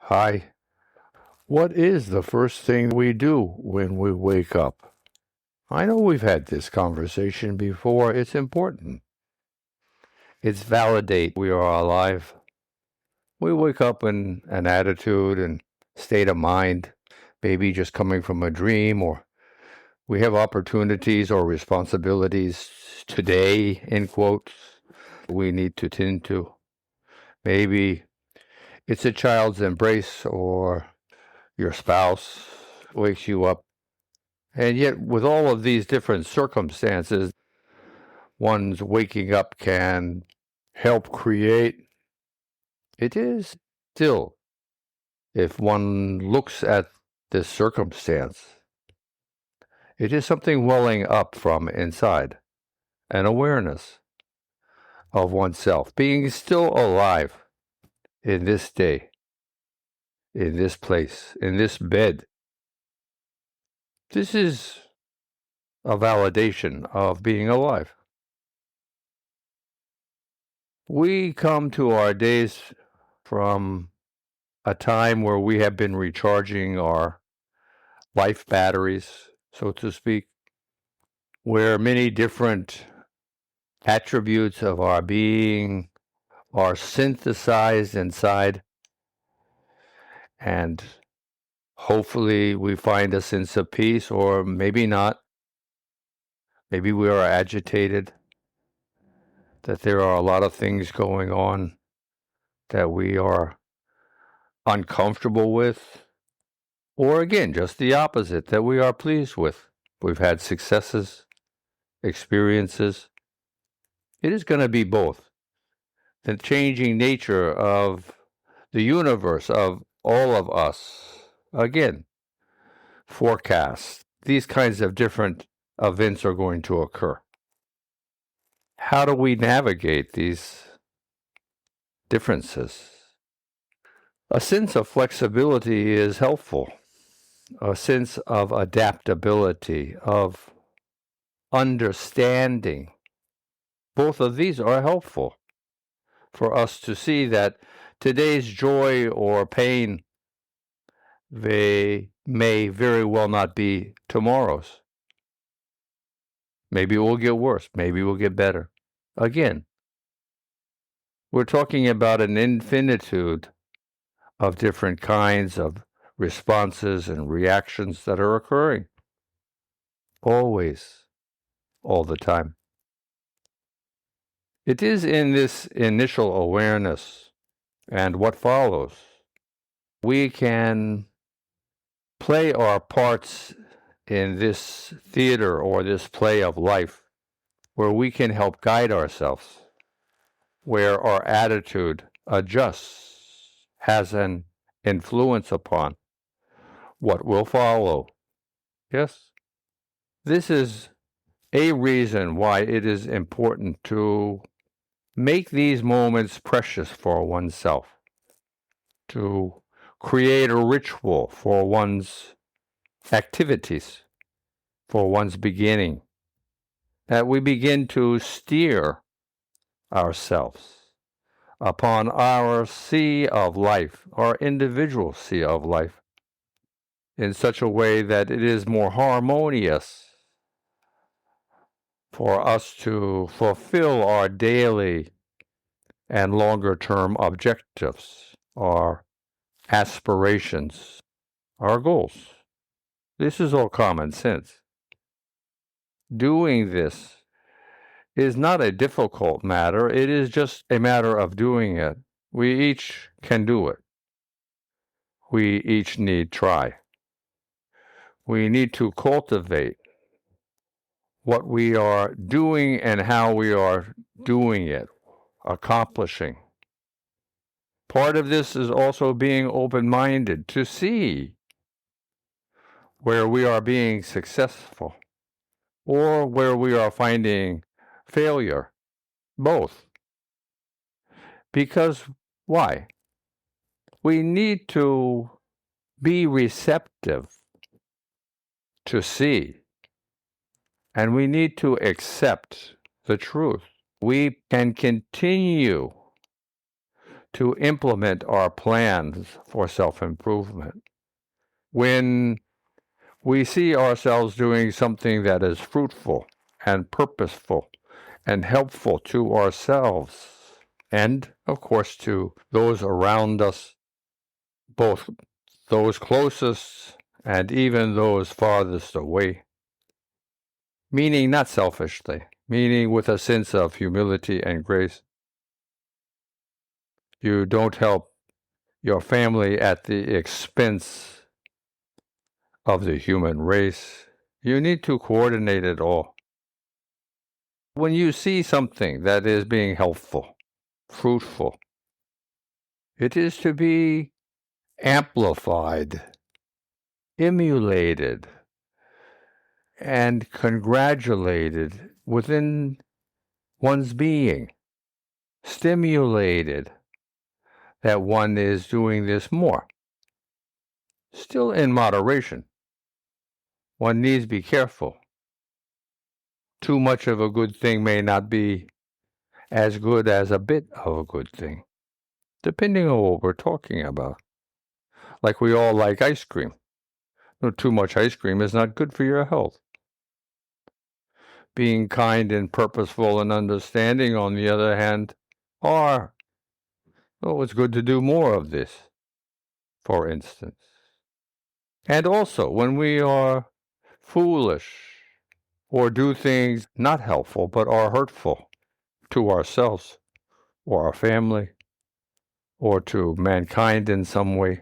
Hi. What is the first thing we do when we wake up? I know we've had this conversation before. It's important. It's validate we are alive. We wake up in an attitude and state of mind, maybe just coming from a dream, or we have opportunities or responsibilities today, in quotes, we need to tend to. Maybe it's a child's embrace or your spouse wakes you up. And yet, with all of these different circumstances, one's waking up can help create. It is still, if one looks at this circumstance, it is something welling up from inside, an awareness of oneself, being still alive in this day, in this place, in this bed. This is a validation of being alive. We come to our days from a time where we have been recharging our life batteries, so to speak, where many different attributes of our being are synthesized inside, and hopefully we find a sense of peace, or maybe not. Maybe we are agitated, that there are a lot of things going on that we are uncomfortable with, or again, just the opposite, that we are pleased with. We've had successes, experiences. It is going to be both. The changing nature of the universe, of all of us, again, forecasts. These kinds of different events are going to occur. How do we navigate these differences? A sense of flexibility is helpful. A sense of adaptability, of understanding. Both of these are helpful for us to see that today's joy or pain, they may very well not be tomorrow's. Maybe it will get worse. Maybe it will get better. Again, we're talking about an infinitude of different kinds of responses and reactions that are occurring. Always, all the time. It is in this initial awareness and what follows, we can play our parts in this theater or this play of life where we can help guide ourselves, where our attitude adjusts, has an influence upon what will follow. Yes, this is a reason why it is important to make these moments precious for oneself, to create a ritual for one's activities, for one's beginning, that we begin to steer ourselves upon our sea of life, our individual sea of life, in such a way that it is more harmonious for us to fulfill our daily and longer term objectives, our aspirations, our goals. This is all common sense. Doing this is not a difficult matter. It is just a matter of doing it. We each can do it. We each need try. We need to cultivate what we are doing and how we are doing it, accomplishing. Part of this is also being open-minded to see where we are being successful or where we are finding failure, both. Because why? We need to be receptive to see, and we need to accept the truth. We can continue to implement our plans for self-improvement. When we see ourselves doing something that is fruitful and purposeful and helpful to ourselves and, of course, to those around us, both those closest and even those farthest away, meaning not selfishly, meaning with a sense of humility and grace. You don't help your family at the expense of the human race. You need to coordinate it all. When you see something that is being helpful, fruitful, it is to be amplified, emulated, and congratulated within one's being, stimulated that one is doing this more. Still in moderation. One needs to be careful. Too much of a good thing may not be as good as a bit of a good thing, depending on what we're talking about. Like we all like ice cream. No, too much ice cream is not good for your health. Being kind and purposeful and understanding, on the other hand, are, oh, it's good to do more of this, for instance. And also, when we are foolish or do things not helpful but are hurtful to ourselves or our family or to mankind in some way,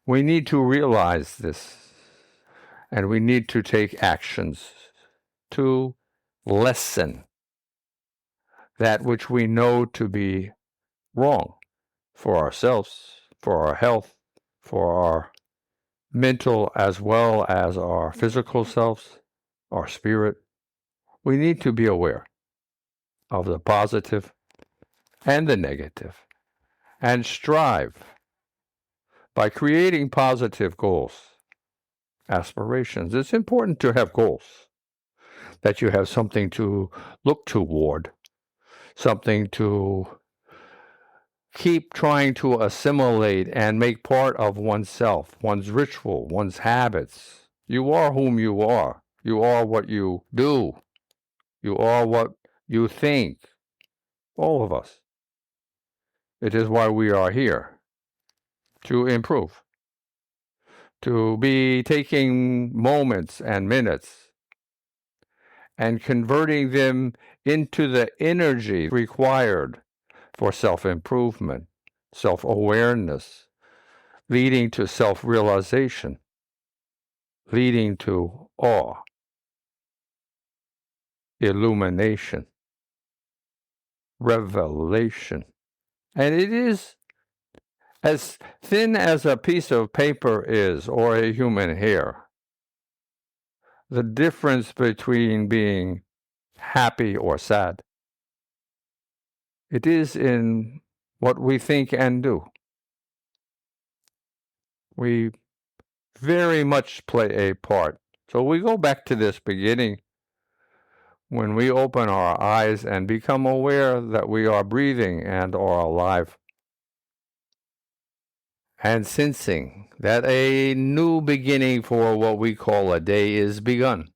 we need to realize this, and we need to take actions to lessen that which we know to be wrong for ourselves, for our health, for our mental as well as our physical selves, our spirit. We need to be aware of the positive and the negative and strive by creating positive goals, aspirations. It's important to have goals, that you have something to look toward, something to keep trying to assimilate and make part of oneself, one's ritual, one's habits. You are whom you are. You are what you do. You are what you think. All of us. It is why we are here, to improve, to be taking moments and minutes and converting them into the energy required for self-improvement, self-awareness, leading to self-realization, leading to awe, illumination, revelation. And it is as thin as a piece of paper is, or a human hair. The difference between being happy or sad. It is in what we think and do. We very much play a part. So we go back to this beginning when we open our eyes and become aware that we are breathing and are alive, and sensing that a new beginning for what we call a day is begun.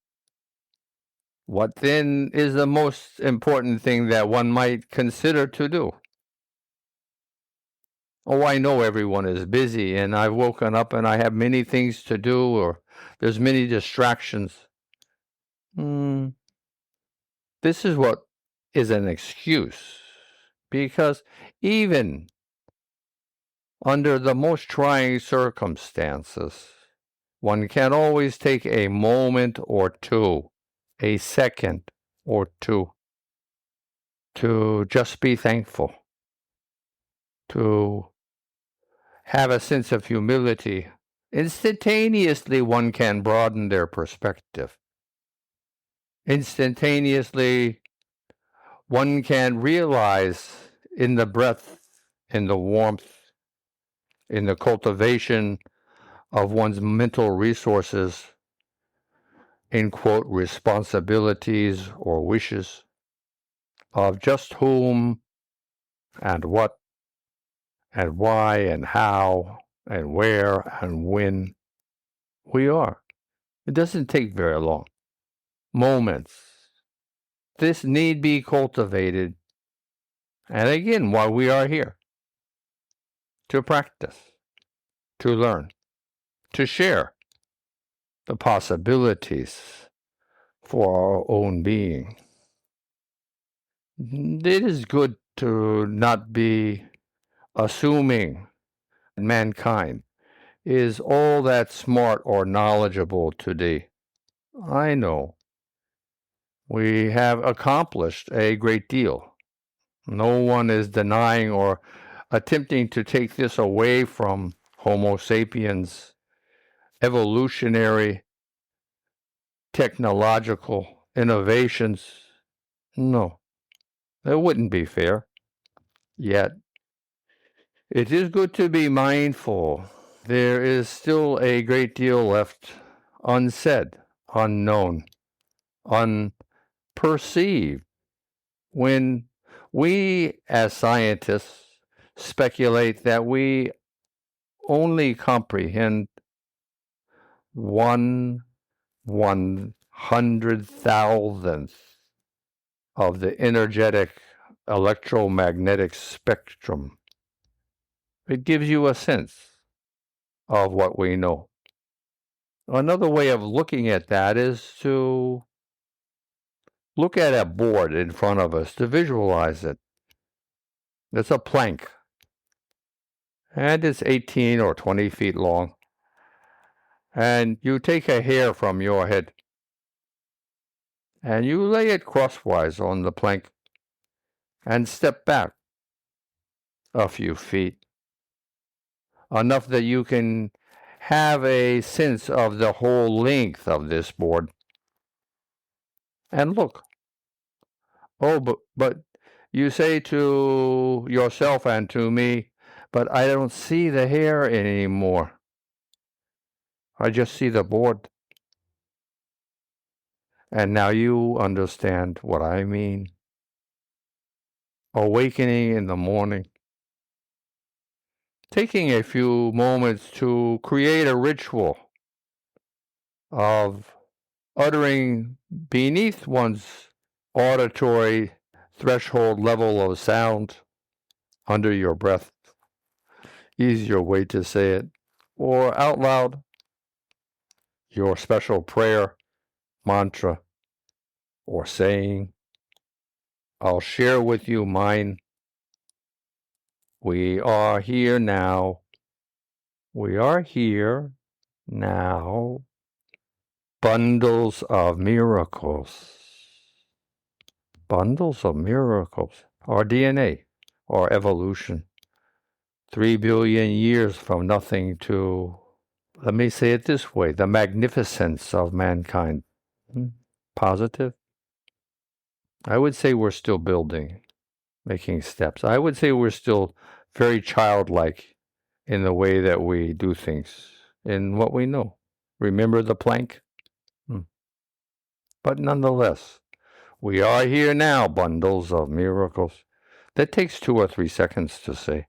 What then is the most important thing that one might consider to do? Oh, I know everyone is busy, and I've woken up and I have many things to do, or there's many distractions. This is what is an excuse, because even under the most trying circumstances, one can always take a moment or two, a second or two, to just be thankful, to have a sense of humility. Instantaneously, one can broaden their perspective. Instantaneously, one can realize in the breath, in the warmth, in the cultivation of one's mental resources, in quote, responsibilities or wishes, of just whom and what and why and how and where and when we are. It doesn't take very long. Moments. This need be cultivated. And again, while we are here, to practice, to learn, to share the possibilities for our own being. It is good to not be assuming mankind is all that smart or knowledgeable today. I know we have accomplished a great deal. No one is denying or attempting to take this away from Homo sapiens' evolutionary technological innovations. No, that wouldn't be fair. Yet, it is good to be mindful. There is still a great deal left unsaid, unknown, unperceived. When we, as scientists, speculate that we only comprehend 1/100,000th of the energetic electromagnetic spectrum, it gives you a sense of what we know. Another way of looking at that is to look at a board in front of us, to visualize it. It's a plank, and it's 18 or 20 feet long. And you take a hair from your head, and you lay it crosswise on the plank, and step back a few feet, enough that you can have a sense of the whole length of this board. And look, oh, but you say to yourself and to me, but I don't see the hair anymore. I just see the board. And now you understand what I mean. Awakening in the morning. Taking a few moments to create a ritual of uttering beneath one's auditory threshold level of sound under your breath. Easier way to say it. Or out loud, your special prayer, mantra, or saying. I'll share with you mine. We are here now. We are here now. Bundles of miracles. Bundles of miracles. Our DNA, our evolution. 3 billion years from nothing to, let me say it this way, the magnificence of mankind. Positive? I would say we're still building, making steps. I would say we're still very childlike in the way that we do things, in what we know. Remember the plank? But nonetheless, we are here now, bundles of miracles. That takes 2 or 3 seconds to say,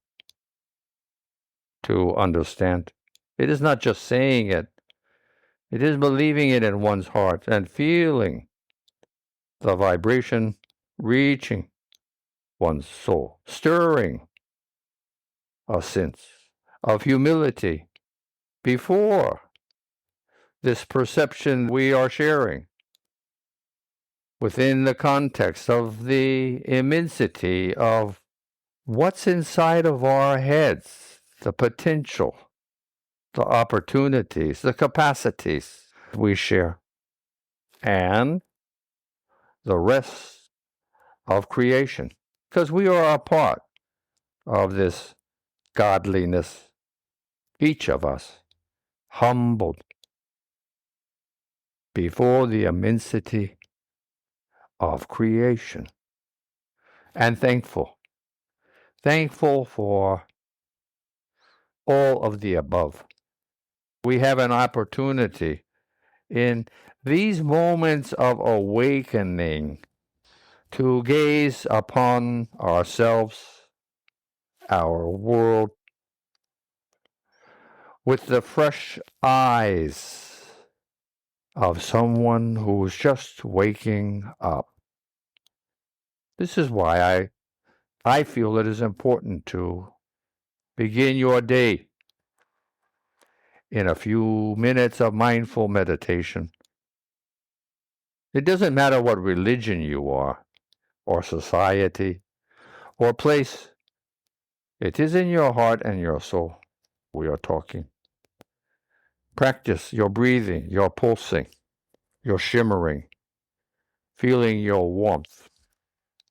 to understand. It is not just saying it. It is believing it in one's heart and feeling the vibration reaching one's soul, stirring a sense of humility before this perception we are sharing within the context of the immensity of what's inside of our heads, the potential, the opportunities, the capacities we share, and the rest of creation, because we are a part of this godliness, each of us humbled before the immensity of creation, and thankful for all of the above. We have an opportunity in these moments of awakening to gaze upon ourselves our world with the fresh eyes of someone who's just waking up. This is why I feel it is important to begin your day in a few minutes of mindful meditation. It doesn't matter what religion you are, or society, or place. It is in your heart and your soul we are talking. Practice your breathing, your pulsing, your shimmering, feeling your warmth.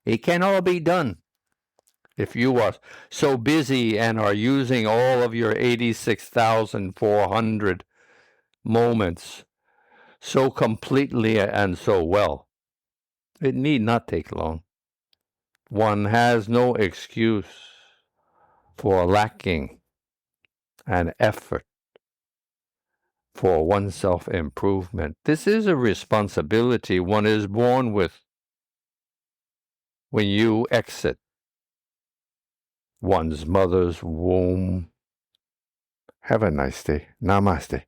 It can all be done if you are so busy and are using all of your 86,400 moments so completely and so well. It need not take long. One has no excuse for lacking an effort for one's self-improvement. This is a responsibility one is born with when you exit one's mother's womb. Have a nice day. Namaste.